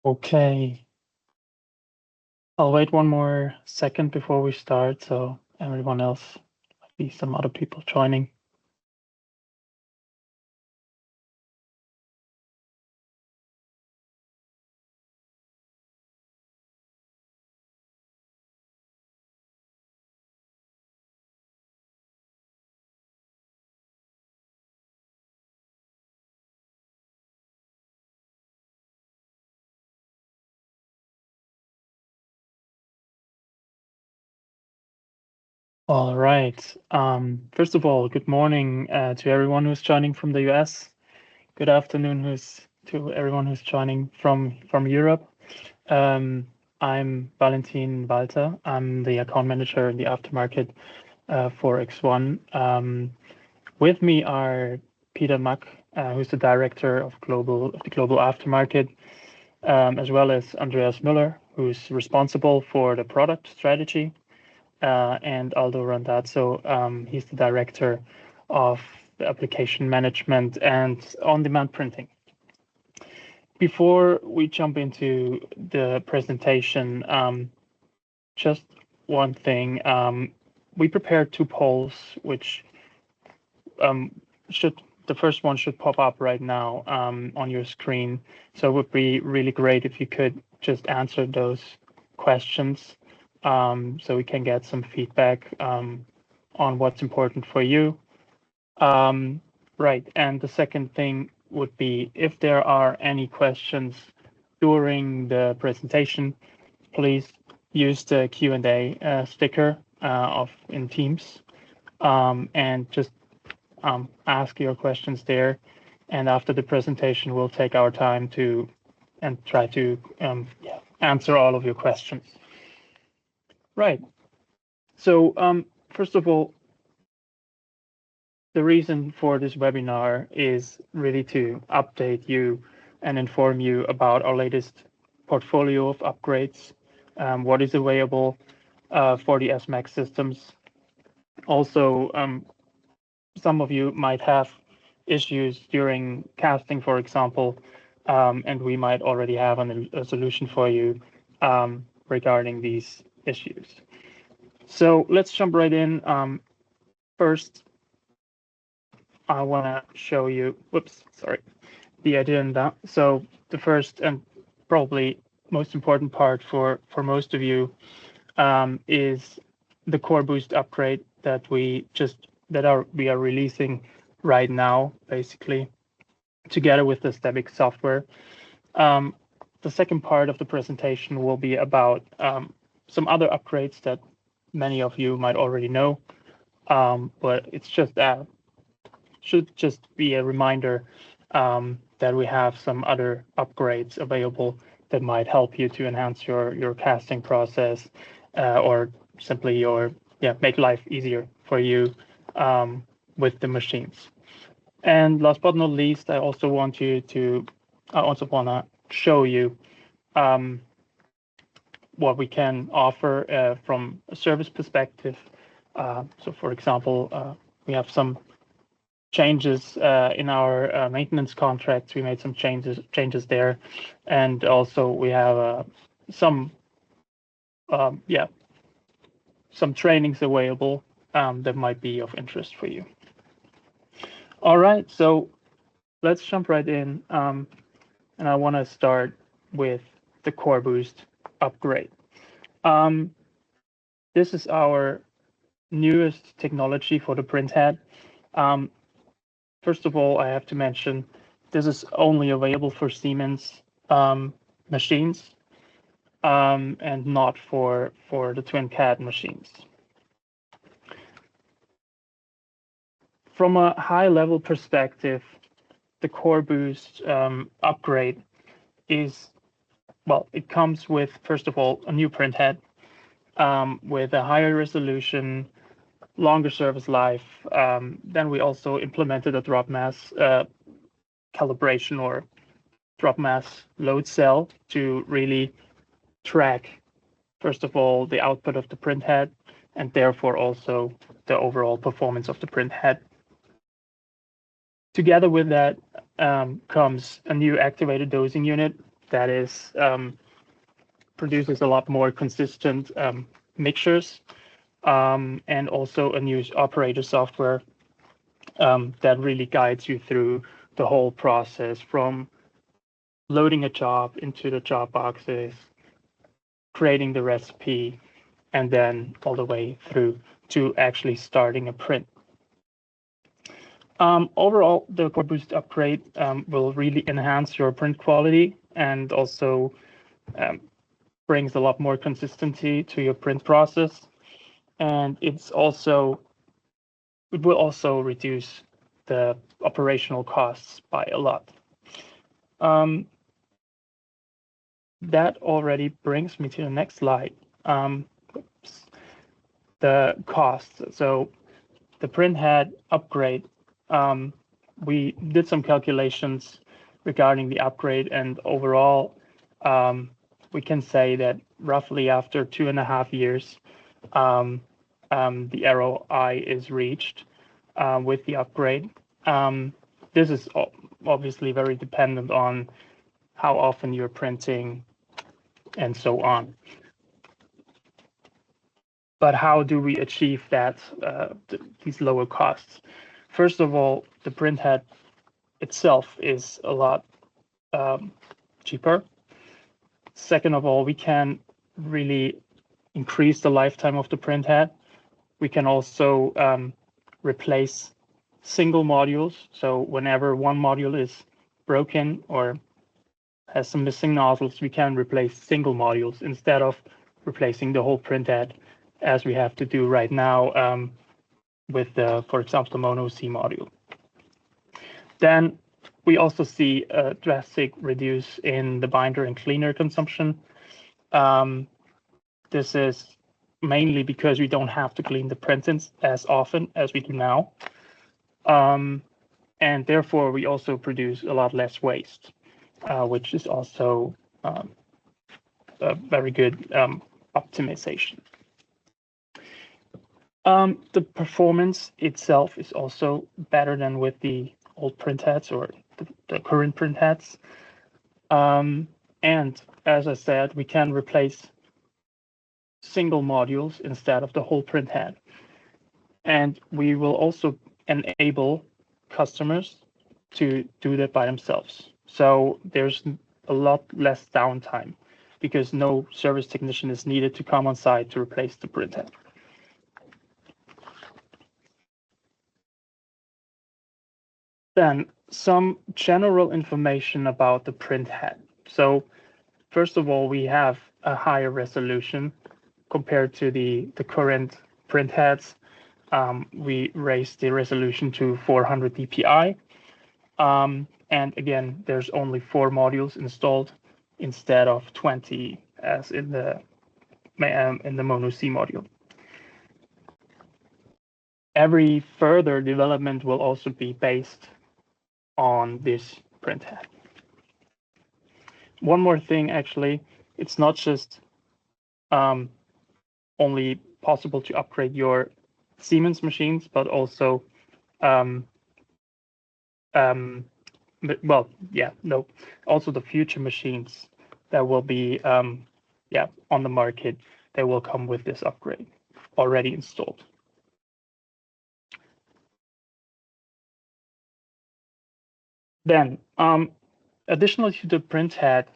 Okay, I'll wait one more second before we start, so everyone else, might be some other people joining. All right. First of all, good morning to everyone who's joining from the US. Good afternoon to everyone who's joining from Europe. I'm Valentin Walter. I'm the account manager in the aftermarket for X1. With me are Peter Mack, who's the director of the global aftermarket, as well as Andreas Müller, who's responsible for the product strategy, and Aldo Randazzo. He's the director of the application management and on-demand printing. Before we jump into the presentation, just one thing. We prepared two polls, which the first one should pop up right now on your screen. So it would be really great if you could just answer those questions so we can get some feedback on what's important for you. Right, and the second thing would be if there are any questions during the presentation, please use the Q&A sticker in Teams and just ask your questions there. And after the presentation, we'll take our time and try to answer all of your questions. Right. So first of all, the reason for this webinar is really to update you and inform you about our latest portfolio of upgrades, what is available for the S-Max systems. Also, some of you might have issues during casting, for example, and we might already have a solution for you regarding these issues. So let's jump right in. First, I want to show you, the agenda. So the first and probably most important part for most of you is the Core Boost upgrade that we are releasing right now, basically, together with the Stebix software. The second part of the presentation will be about some other upgrades that many of you might already know, but it's should just be a reminder that we have some other upgrades available that might help you to enhance your casting process or simply make life easier for you with the machines. And last but not least, I also want to show you what we can offer from a service perspective. So for example, we have some changes in our maintenance contracts. We made some changes there, and also we have some trainings available that might be of interest for you. All right, so let's jump right in, and I want to start with the Core Boost upgrade. This is our newest technology for the printhead. First of all, I have to mention this is only available for Siemens machines and not for the TwinCAD machines. From a high-level perspective, the Core Boost upgrade it comes with, first of all, a new printhead with a higher resolution, longer service life. Then we also implemented a drop mass calibration or drop mass load cell to really track, first of all, the output of the printhead and therefore also the overall performance of the printhead. Together with that comes a new activated dosing unit that is produces a lot more consistent mixtures, and also a new operator software that really guides you through the whole process from loading a job into the job boxes, creating the recipe, and then all the way through to actually starting a print. Overall, the Core Boost upgrade will really enhance your print quality and also brings a lot more consistency to your print process. And it will also reduce the operational costs by a lot. That already brings me to the next slide. The cost. So the Printhead upgrade, we did some calculations regarding the upgrade, and overall, we can say that roughly after 2.5 years, the ROI is reached with the upgrade. This is obviously very dependent on how often you're printing and so on. But how do we achieve that, these lower costs? First of all, the printhead itself is a lot cheaper. Second of all, we can really increase the lifetime of the printhead. We can also replace single modules. So whenever one module is broken or has some missing nozzles, we can replace single modules instead of replacing the whole printhead, as we have to do right now with the, for example, the mono C module. Then we also see a drastic reduce in the binder and cleaner consumption. This is mainly because we don't have to clean the printheads as often as we do now. And therefore, we also produce a lot less waste, which is also a very good optimization. The performance itself is also better than with the old printheads or the current printheads. And as I said, we can replace single modules instead of the whole printhead. And we will also enable customers to do that by themselves. So there's a lot less downtime because no service technician is needed to come on site to replace the printhead. Then some general information about the printhead. So first of all, we have a higher resolution compared to the current printheads. We raised the resolution to 400 dpi. And again, there's only 4 modules installed instead of 20 as in the mono C module. Every further development will also be based on this printhead. One more thing, actually, it's not just only possible to upgrade your Siemens machines, but also also the future machines that will be on the market. They will come with this upgrade already installed. Then, additionally to the printhead,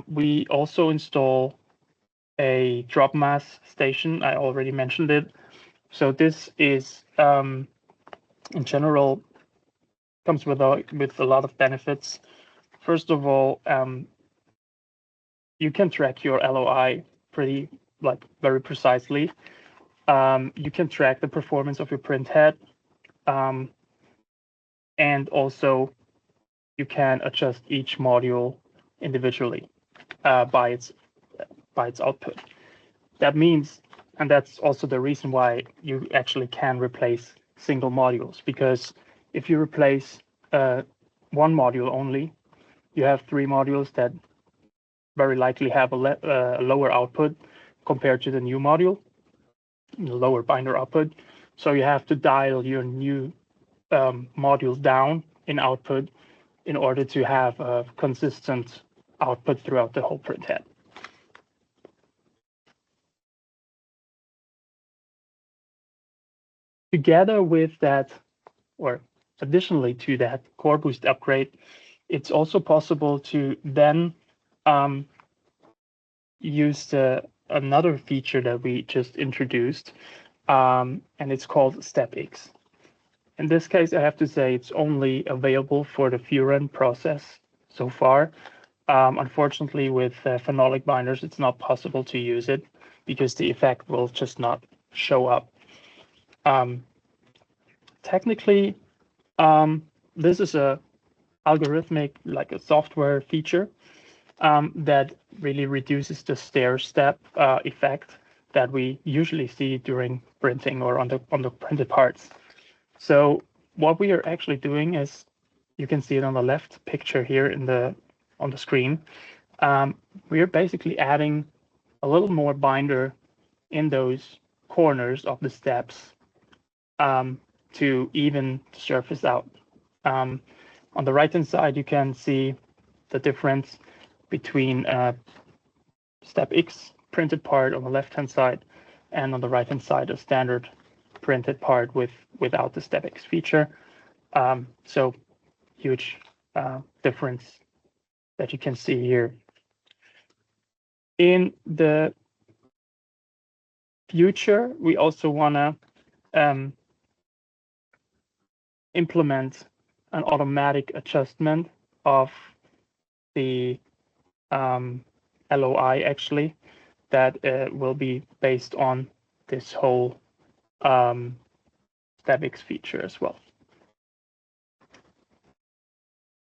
we also install a drop mass station. I already mentioned it. So this is, in general, comes with a lot of benefits. First of all, you can track your LOI very precisely. You can track the performance of your printhead, and also you can adjust each module individually by its output. That means, and that's also the reason why you actually can replace single modules, because if you replace one module only, you have 3 modules that very likely have a lower output compared to the new module, lower binder output. So you have to dial your new modules down in output in order to have a consistent output throughout the whole printhead. Together with that, or additionally to that core boost upgrade, it's also possible to then use another feature that we just introduced, and it's called StepX. In this case, I have to say it's only available for the Furan process so far. Unfortunately, with phenolic binders, it's not possible to use it because the effect will just not show up. Technically, this is a algorithmic, like a software feature that really reduces the stair step effect that we usually see during printing or on the printed parts. So what we are actually doing is, you can see it on the left picture here on the screen. We are basically adding a little more binder in those corners of the steps to even the surface out. On the right-hand side, you can see the difference between step X printed part on the left-hand side and on the right-hand side a standard printed part without the step X feature. So huge difference that you can see here. In the future, we also want to implement an automatic adjustment of the LOI actually that will be based on this whole StepX feature as well.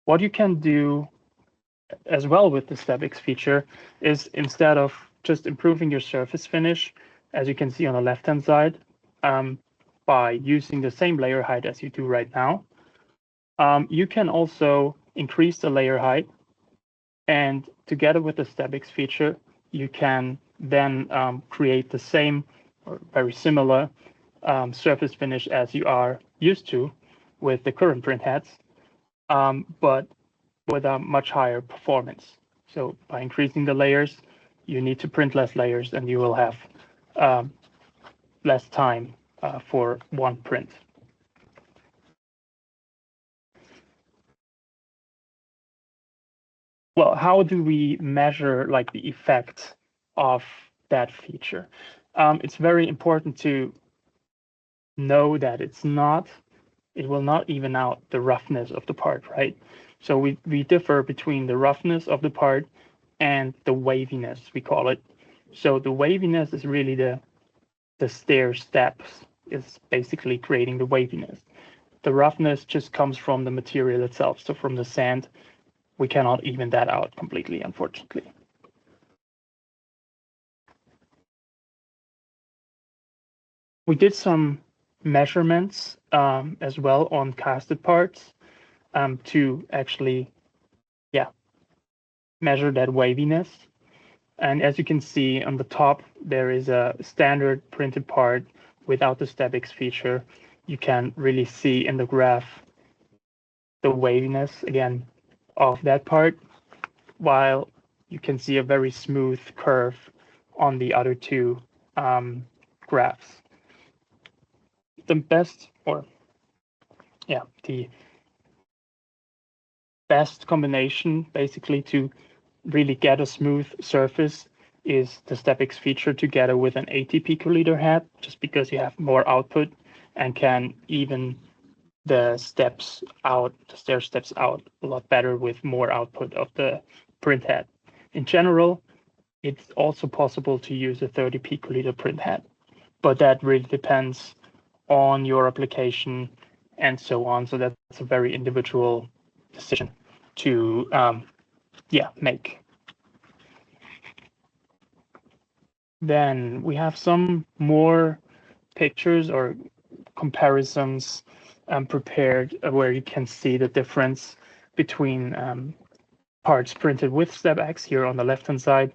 What you can do as well with the StepX feature is, instead of just improving your surface finish, as you can see on the left-hand side, by using the same layer height as you do right now, you can also increase the layer height, and together with the StepX feature, you can then create the same or very similar surface finish as you are used to with the current printheads, but with a much higher performance. So by increasing the layers, you need to print less layers and you will have less time for one print. Well, how do we measure like the effect of that feature? It's very important to know that it will not even out the roughness of the part, right? So we differ between the roughness of the part and the waviness, we call it. So the waviness is really the stair steps is basically creating the waviness. The roughness just comes from the material itself. So from the sand, we cannot even that out completely, unfortunately. We did some measurements as well on casted parts to actually, measure that waviness. And as you can see on the top, there is a standard printed part without the StepX feature. You can really see in the graph the waviness again of that part, while you can see a very smooth curve on the other two graphs. The best combination basically to really get a smooth surface is the StepX feature together with an 80 picoliter head, just because you have more output and can even the stair steps out a lot better with more output of the print head. In general, it's also possible to use a 30 picoliter print head, but that really depends on your application and so on. So that's a very individual decision to make. Then we have some more pictures or comparisons prepared where you can see the difference between parts printed with StepX here on the left-hand side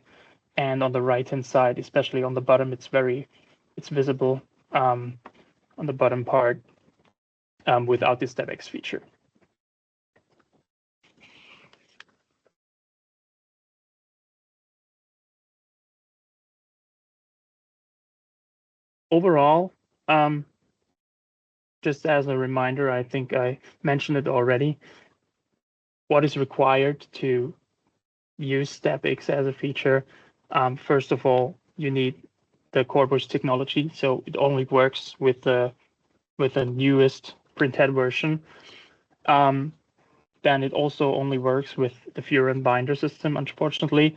and on the right-hand side, especially on the bottom. It's visible on the bottom part without the StepX feature. Overall, just as a reminder, I think I mentioned it already. What is required to use StepX as a feature? First of all, you need the core boost technology, so it only works with the newest printhead version. Then it also only works with the Furon binder system, unfortunately.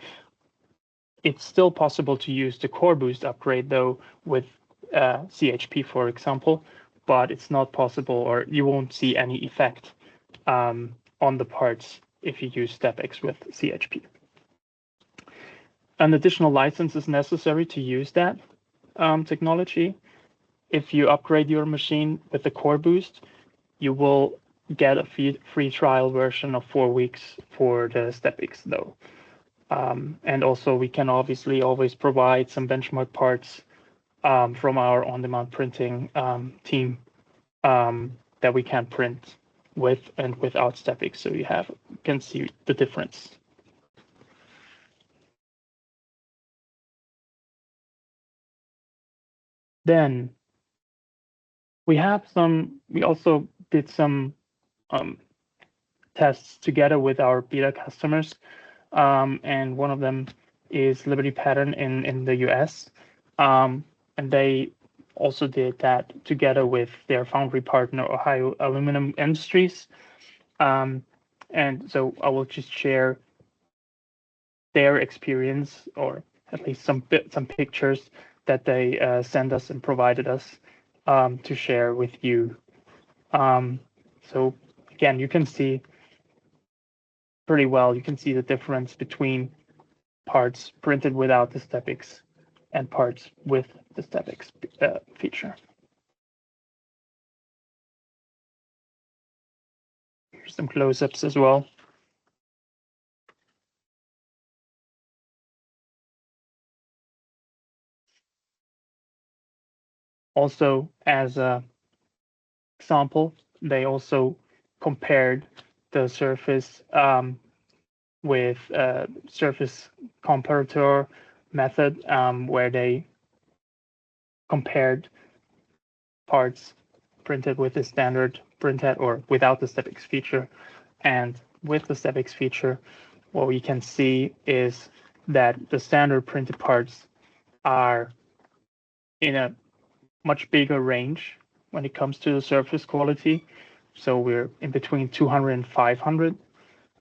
It's still possible to use the core boost upgrade, though, with CHP, for example, but it's not possible, or you won't see any effect on the parts if you use StepX with CHP. An additional license is necessary to use that technology. If you upgrade your machine with the core boost, you will get a free trial version of 4 weeks for the StepX, though. And also, we can obviously always provide some benchmark parts from our on-demand printing team that we can print with and without StepX, so you can see the difference. Then we also did some tests together with our beta customers, and one of them is Liberty Pattern in the US, and they also did that together with their foundry partner, Ohio Aluminum Industries. And so I will just share their experience, or at least some pictures that they sent us and provided us to share with you. So again, you can see pretty well, you can see the difference between parts printed without the StepX and parts with the StepX feature. Here's some close-ups as well. Also, as an example, they also compared the surface with surface comparator method, where they compared parts printed with the standard printhead or without the StepX feature. And with the StepX feature, what we can see is that the standard printed parts are in a much bigger range when it comes to the surface quality. So we're in between 200 and 500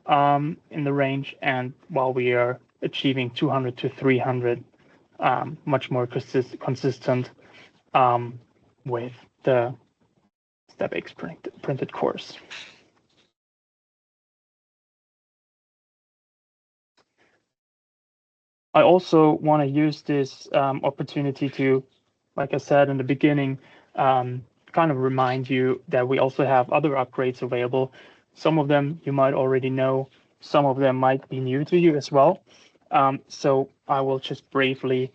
in the range, and while we are achieving 200 to 300, much more consistent with the StepX printed cores. I also want to use this opportunity to, like I said in the beginning, kind of remind you that we also have other upgrades available. Some of them you might already know, some of them might be new to you as well. So I will just briefly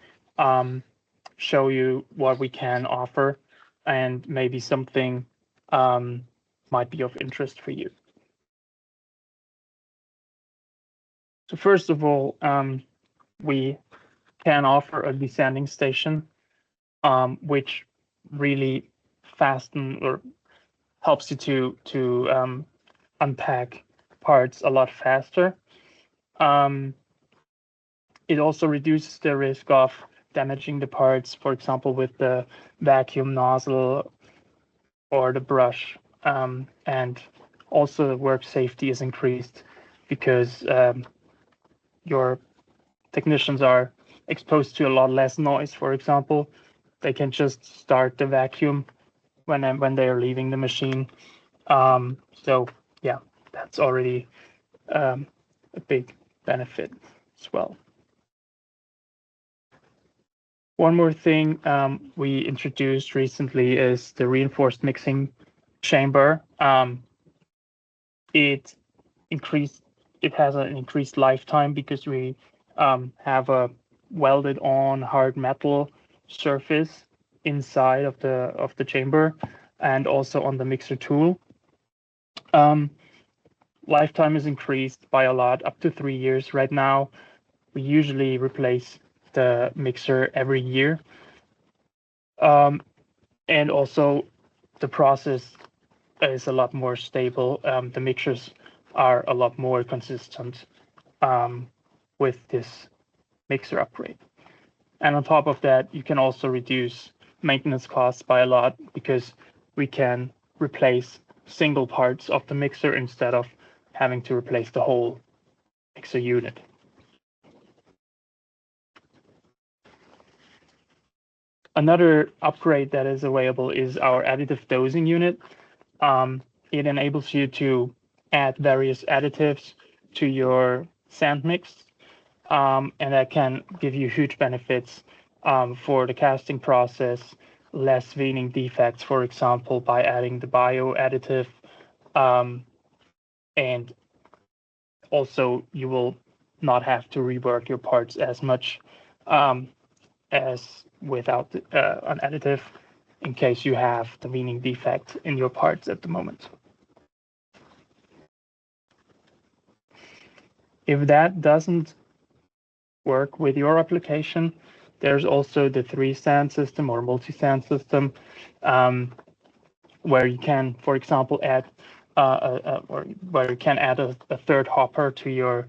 show you what we can offer, and maybe something might be of interest for you. So first of all, we can offer a descending station, which really helps you to unpack parts a lot faster. It also reduces the risk of damaging the parts, for example, with the vacuum nozzle or the brush. And also the work safety is increased because your technicians are exposed to a lot less noise. For example, they can just start the vacuum when they are leaving the machine. So yeah, that's already a big benefit as well. One more thing we introduced recently is the reinforced mixing chamber. It has an increased lifetime because we have a welded on hard metal surface inside of the chamber and also on the mixer tool. Lifetime is increased by a lot, up to 3 years. Right now, we usually replace the mixer every year. And also the process is a lot more stable. The mixtures are a lot more consistent with this mixer upgrade. And on top of that, you can also reduce maintenance costs by a lot because we can replace single parts of the mixer instead of having to replace the whole mixer unit. Another upgrade that is available is our additive dosing unit. It enables you to add various additives to your sand mix, and that can give you huge benefits for the casting process, less veining defects, for example, by adding the bio additive, and also you will not have to rework your parts as much as without an additive in case you have the veining defect in your parts at the moment. If that doesn't work with your application, there's also the 3-sand system or multi-sand system, where you can, for example, add where you can add a third hopper to your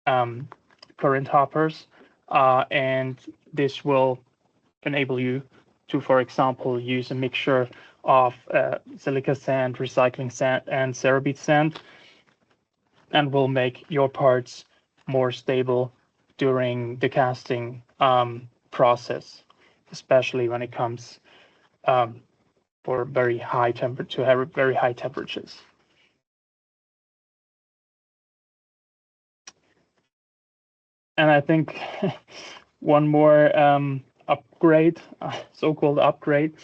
current hoppers, and this will enable you to, for example, use a mixture of silica sand, recycling sand, and ceramite sand, and will make your parts more stable during the casting process, especially when it comes for very high temperatures. And I think one more upgrade, so-called upgrade,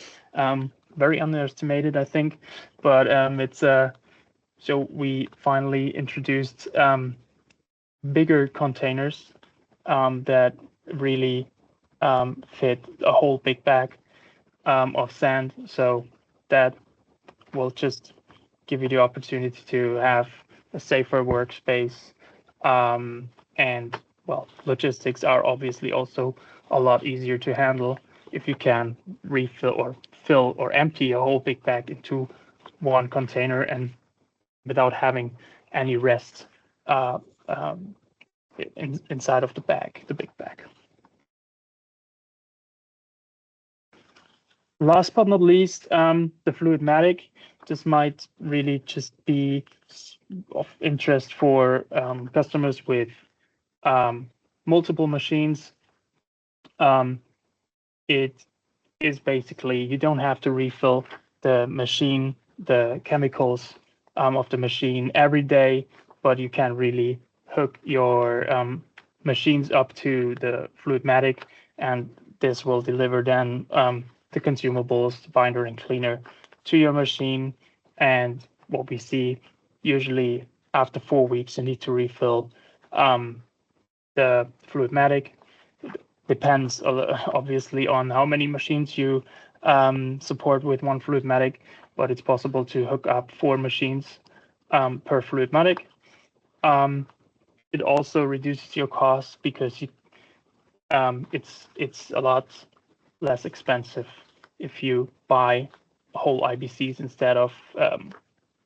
very underestimated, I think, but it's so we finally introduced bigger containers that really fit a whole big bag of sand. So that will just give you the opportunity to have a safer workspace. And well, logistics are obviously also a lot easier to handle if you can refill or fill or empty a whole big bag into one container and without having any rest inside of the bag, the big bag. Last but not least, the Fluidmatic. This might really just be of interest for customers with multiple machines. It is basically, you don't have to refill the machine, the chemicals of the machine every day, but you can really hook your machines up to the Fluidmatic, and this will deliver then the consumables, the binder and cleaner to your machine. And what we see, usually after 4 weeks, you need to refill the Fluidmatic. Depends obviously on how many machines you support with one Fluidmatic, but it's possible to hook up 4 machines per Fluidmatic. It also reduces your costs because you, it's a lot less expensive if you buy whole IBCs instead of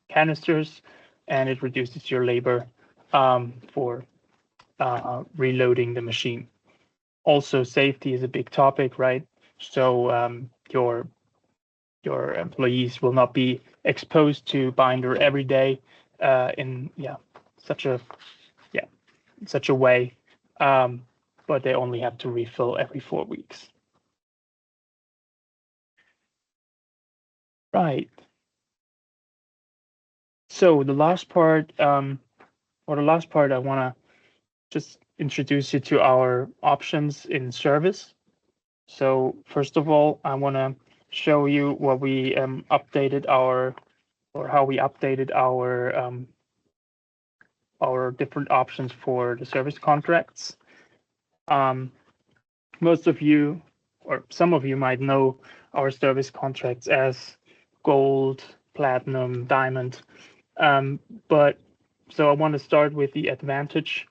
canisters, and it reduces your labor for reloading the machine. Also, safety is a big topic, right? So your employees will not be exposed to binder every day in such a way, but they only have to refill every 4 weeks. Right. So the last part, I want to just introduce you to our options in service. So first of all, I want to show you what we updated how we updated our different options for the service contracts. Most of you, or some of you, might know our service contracts as gold, platinum, diamond. But so I want to start with the Advantage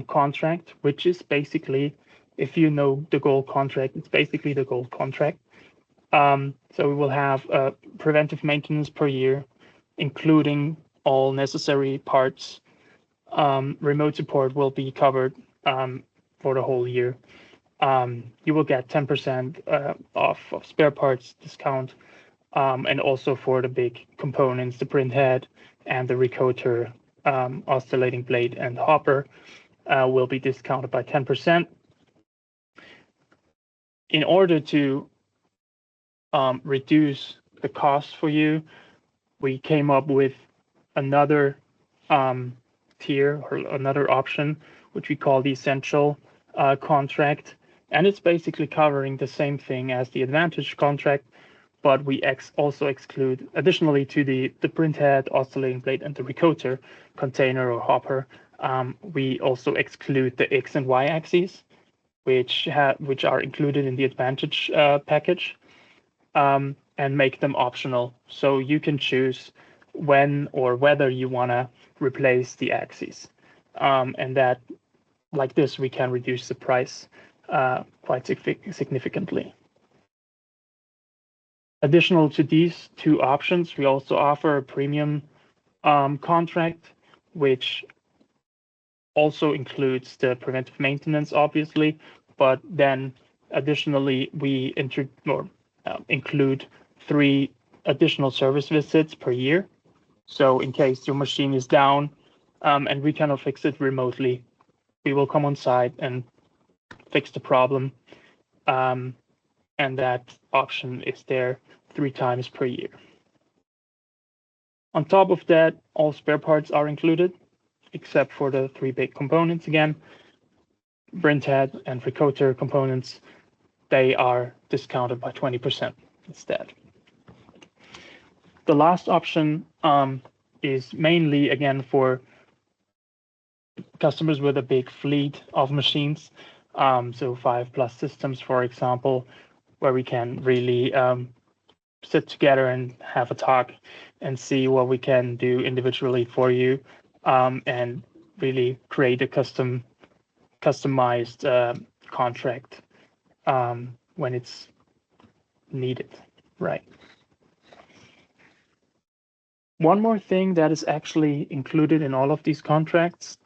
contract, which is basically, if you know the gold contract, it's basically the gold contract. So we will have preventive maintenance per year, including all necessary parts. Remote support will be covered for the whole year. You will get 10% off of spare parts discount, and also for the big components, the printhead and the recoater, oscillating blade and hopper will be discounted by 10%. In order to reduce the cost for you, we came up with another tier or another option, which we call the essential contract. And it's basically covering the same thing as the advantage contract, but we also exclude, additionally to the printhead, oscillating blade, and the recoater container or hopper, we also exclude the X and Y axes, which are included in the advantage package, and make them optional. So you can choose when or whether you want to replace the axes. And that, like this, we can reduce the price quite significantly. Additional to these two options, we also offer a premium contract, which also includes the preventive maintenance, obviously, but then additionally, we include 3 additional service visits per year. So in case your machine is down and we cannot fix it remotely, we will come on site and fix the problem. And that option is there 3 times per year. On top of that, all spare parts are included, except for the 3 big components again. Printhead and recoater components, they are discounted by 20% instead. The last option is mainly, again, for customers with a big fleet of machines, so 5+ systems, for example, where we can really sit together and have a talk and see what we can do individually for you, and really create a customized contract when it's needed, right? One more thing that is actually included in all of these contracts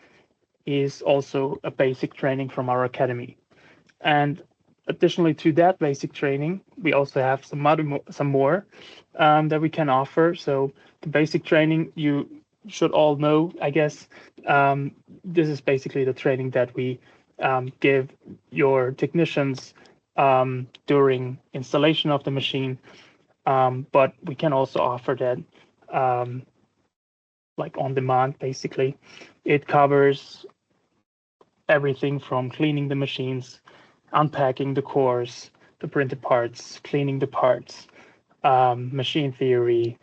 is also a basic training from our academy. And additionally to that basic training, we also have some more that we can offer. So the basic training, you should all know, I guess. This is basically the training that we give your technicians during installation of the machine. But we can also offer that like on demand, basically. It covers everything from cleaning the machines, unpacking the cores, the printed parts, cleaning the parts, machine theory,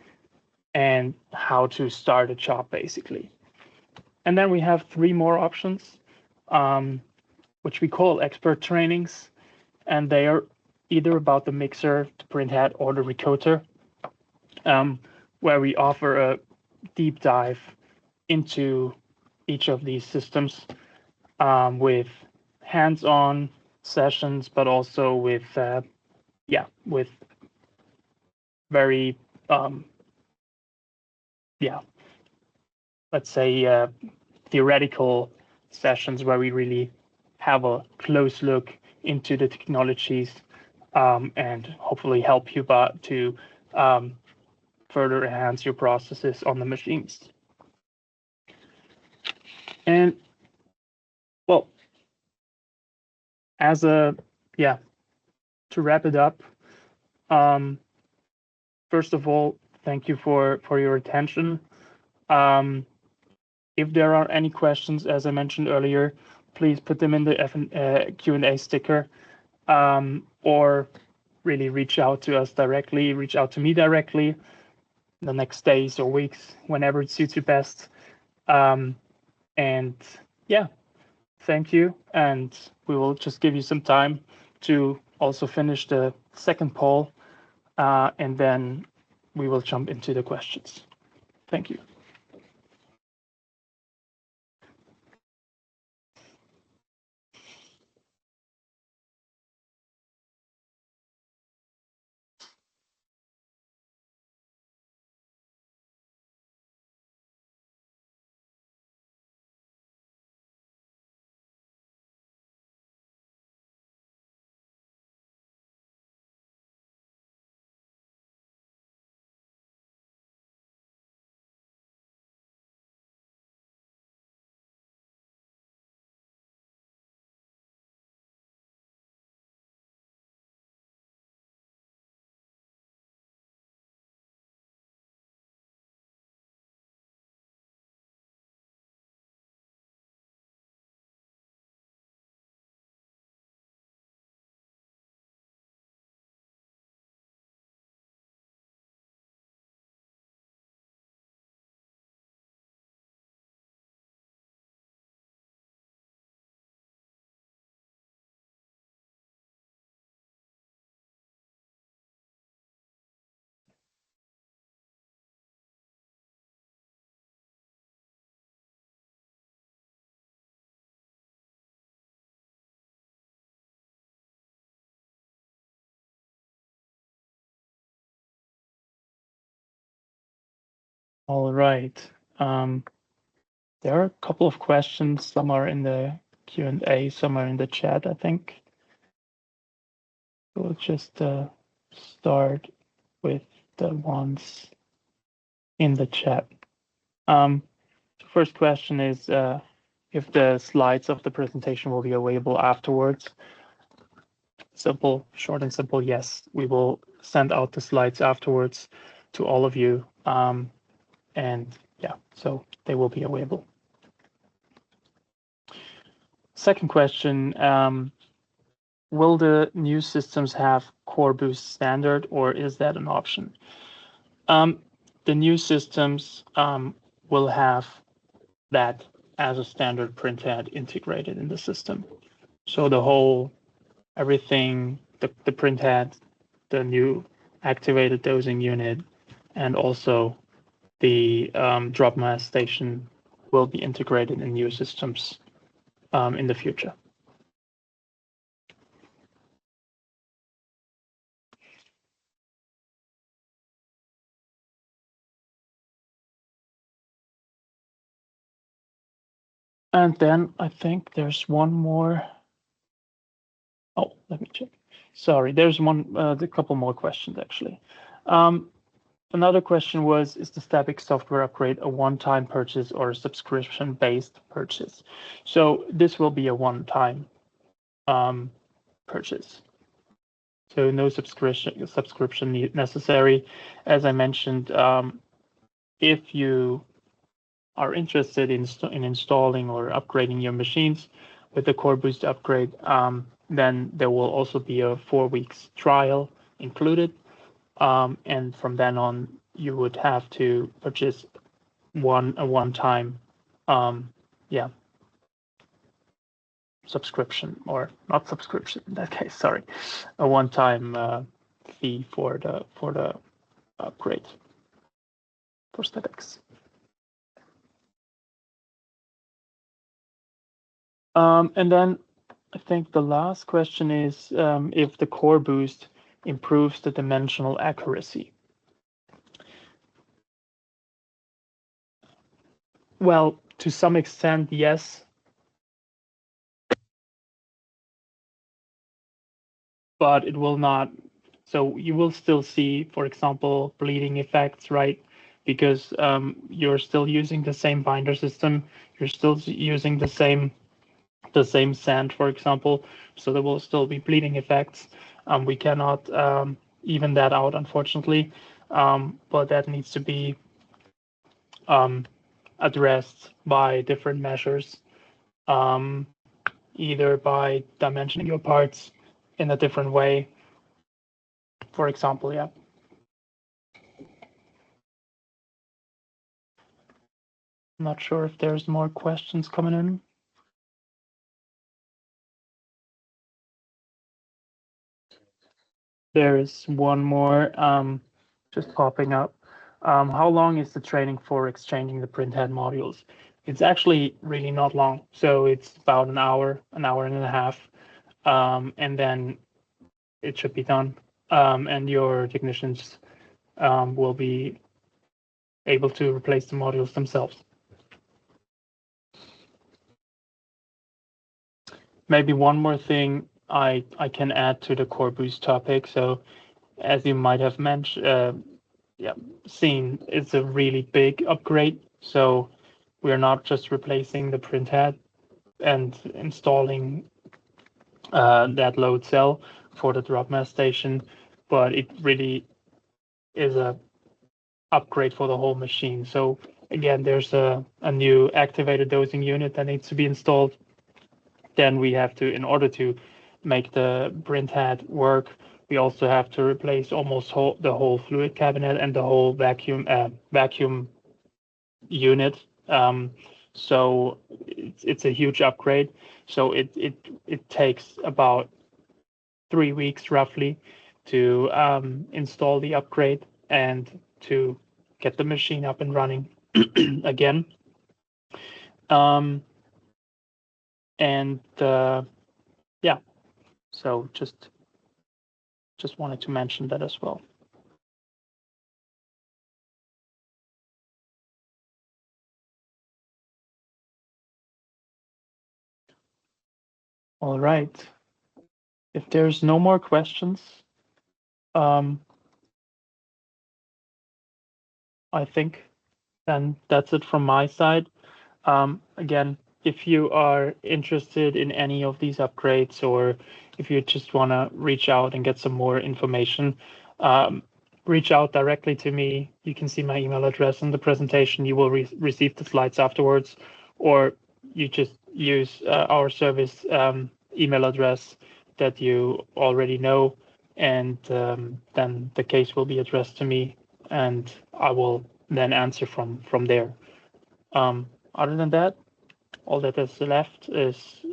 and how to start a job, basically. And then we have 3 more options, which we call expert trainings, and they are either about the mixer, the printhead, or the recoater, where we offer a deep dive into each of these systems with hands-on sessions, but also with very let's say theoretical sessions where we really have a close look into the technologies and hopefully help you to further enhance your processes on the machines. And well, to wrap it up, first of all, thank you for your attention. If there are any questions, as I mentioned earlier, please put them in the Q&A sticker, or really reach out to us directly, reach out to me directly the next days or weeks, whenever it suits you best. And yeah, thank you. And we will just give you some time to also finish the second poll, and then we will jump into the questions. Thank you. All right. There are a couple of questions. Some are in the Q&A, some are in the chat, I think. We'll just start with the ones in the chat. The first question is if the slides of the presentation will be available afterwards. Simple, short and simple, yes. We will send out the slides afterwards to all of you. And yeah, so they will be available. Second question, will the new systems have Core Boost standard or is that an option? The new systems will have that as a standard printhead integrated in the system. So the whole, everything, the printhead, the new activated dosing unit, and also the drop mass station will be integrated in new systems in the future. And then I think there's one more. Oh, let me check. Sorry, there's a couple more questions actually. Another question was, is the Static software upgrade a one-time purchase or a subscription-based purchase? So this will be a one-time purchase. So no subscription necessary. As I mentioned, if you are interested in installing or upgrading your machines with the Core Boost upgrade, then there will also be a 4 weeks trial included. And from then on, you would have to purchase a one-time, subscription, or not subscription in that case, sorry, a one-time fee for the upgrade for Statics. And then I think the last question is if the Core Boost improves the dimensional accuracy. Well, to some extent, yes. But it will not. So you will still see, for example, bleeding effects, right? Because you're still using the same binder system. You're still using the same sand, for example. So there will still be bleeding effects. We cannot even that out, unfortunately. But that needs to be addressed by different measures, either by dimensioning your parts in a different way. For example, yeah. I'm not sure if there's more questions coming in. There is one more just popping up. How long is the training for exchanging the printhead modules? It's actually really not long. So it's about an hour and a half. And then it should be done. And your technicians will be able to replace the modules themselves. Maybe one more thing I can add to the Core Boost topic. So as you might have mentioned, seen, it's a really big upgrade. So we're not just replacing the printhead and installing that load cell for the drop mass station, but it really is a upgrade for the whole machine. So again, there's a new activated dosing unit that needs to be installed. Then we have to, in order to make the printhead work, we also have to replace almost the whole fluid cabinet and the whole vacuum unit. So it's a huge upgrade. So it takes about 3 weeks roughly to install the upgrade and to get the machine up and running again. And yeah, so just wanted to mention that as well. All right. If there's no more questions, um, I think then that's it from my side. Again, if you are interested in any of these upgrades, or if you just want to reach out and get some more information, um, reach out directly to me. You can see my email address in the presentation. You will receive the slides afterwards, or you just use our service email address that you already know, and then the case will be addressed to me, and I will then answer from there. Other than that, all that is left is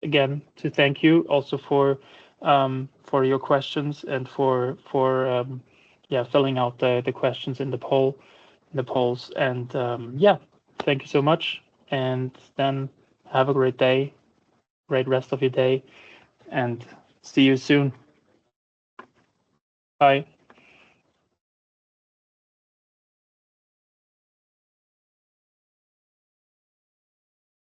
again to thank you also for your questions and for yeah, filling out the questions in the polls, and yeah, thank you so much, and then have a great day, great rest of your day, and see you soon. Bye.